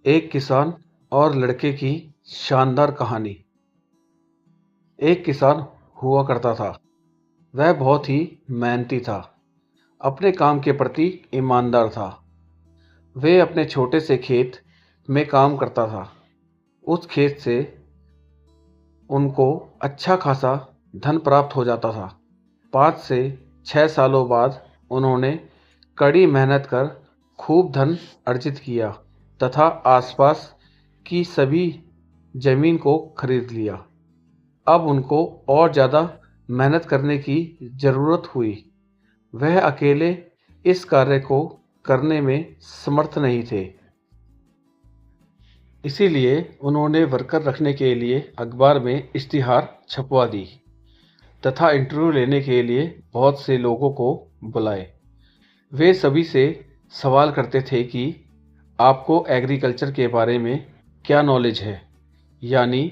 एक किसान और लड़के की शानदार कहानी। एक किसान हुआ करता था। वह बहुत ही मेहनती था, अपने काम के प्रति ईमानदार था। वह अपने छोटे से खेत में काम करता था। उस खेत से उनको अच्छा खासा धन प्राप्त हो जाता था। 5 से 6 सालों बाद उन्होंने कड़ी मेहनत कर खूब धन अर्जित किया तथा आसपास की सभी जमीन को खरीद लिया। अब उनको और ज़्यादा मेहनत करने की ज़रूरत हुई। वह अकेले इस कार्य को करने में समर्थ नहीं थे। इसीलिए उन्होंने वर्कर रखने के लिए अखबार में इश्तिहार छपवा दी तथा इंटरव्यू लेने के लिए बहुत से लोगों को बुलाए। वे सभी से सवाल करते थे कि आपको एग्रीकल्चर के बारे में क्या नॉलेज है, यानी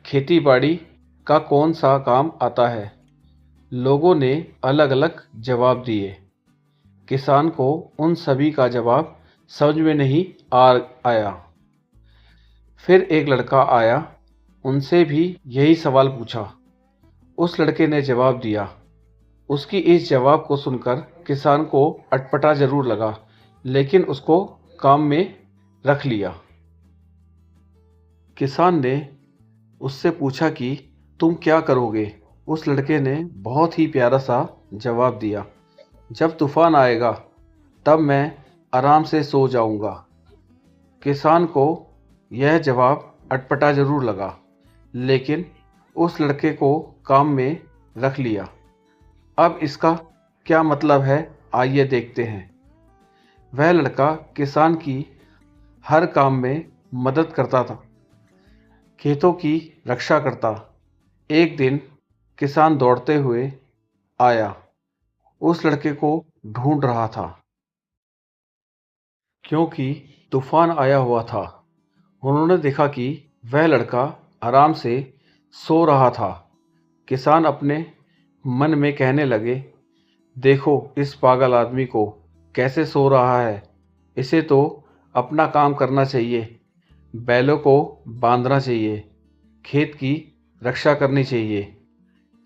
खेती बाड़ी का कौन सा काम आता है। लोगों ने अलग अलग जवाब दिए। किसान को उन सभी का जवाब समझ में नहीं आया। फिर एक लड़का आया, उनसे भी यही सवाल पूछा। उस लड़के ने जवाब दिया। उसकी इस जवाब को सुनकर किसान को अटपटा जरूर लगा, लेकिन उसको काम में रख लिया। किसान ने उससे पूछा कि तुम क्या करोगे। उस लड़के ने बहुत ही प्यारा सा जवाब दिया, जब तूफान आएगा तब मैं आराम से सो जाऊंगा। किसान को यह जवाब अटपटा जरूर लगा, लेकिन उस लड़के को काम में रख लिया। अब इसका क्या मतलब है, आइए देखते हैं। वह लड़का किसान की हर काम में मदद करता था, खेतों की रक्षा करता। एक दिन किसान दौड़ते हुए आया, उस लड़के को ढूंढ रहा था क्योंकि तूफान आया हुआ था। उन्होंने देखा कि वह लड़का आराम से सो रहा था। किसान अपने मन में कहने लगे, देखो इस पागल आदमी को कैसे सो रहा है। इसे तो अपना काम करना चाहिए, बैलों को बांधना चाहिए, खेत की रक्षा करनी चाहिए।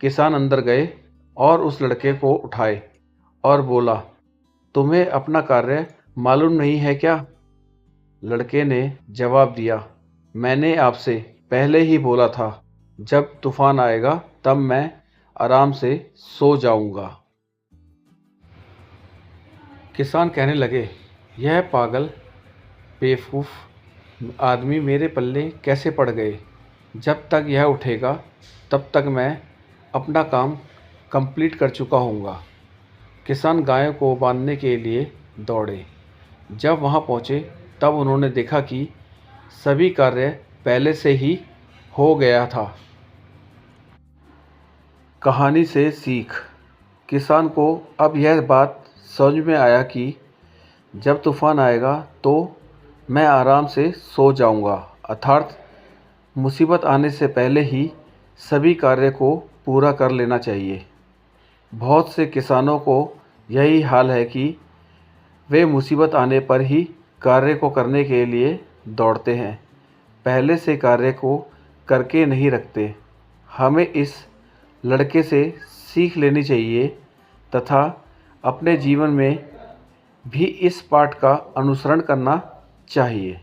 किसान अंदर गए और उस लड़के को उठाए और बोला, तुम्हें अपना कार्य मालूम नहीं है क्या? लड़के ने जवाब दिया, मैंने आपसे पहले ही बोला था, जब तूफान आएगा तब मैं आराम से सो जाऊंगा। किसान कहने लगे, यह पागल बेवकूफ़ आदमी मेरे पल्ले कैसे पड़ गए। जब तक यह उठेगा तब तक मैं अपना काम कंप्लीट कर चुका हूँगा। किसान गायों को बांधने के लिए दौड़े। जब वहाँ पहुँचे तब उन्होंने देखा कि सभी कार्य पहले से ही हो गया था। कहानी से सीख। किसान को अब यह बात समझ में आया कि जब तूफान आएगा तो मैं आराम से सो जाऊंगा, अर्थात मुसीबत आने से पहले ही सभी कार्य को पूरा कर लेना चाहिए। बहुत से किसानों को यही हाल है कि वे मुसीबत आने पर ही कार्य को करने के लिए दौड़ते हैं, पहले से कार्य को करके नहीं रखते। हमें इस लड़के से सीख लेनी चाहिए तथा अपने जीवन में भी इस पाठ का अनुसरण करना चाहिए।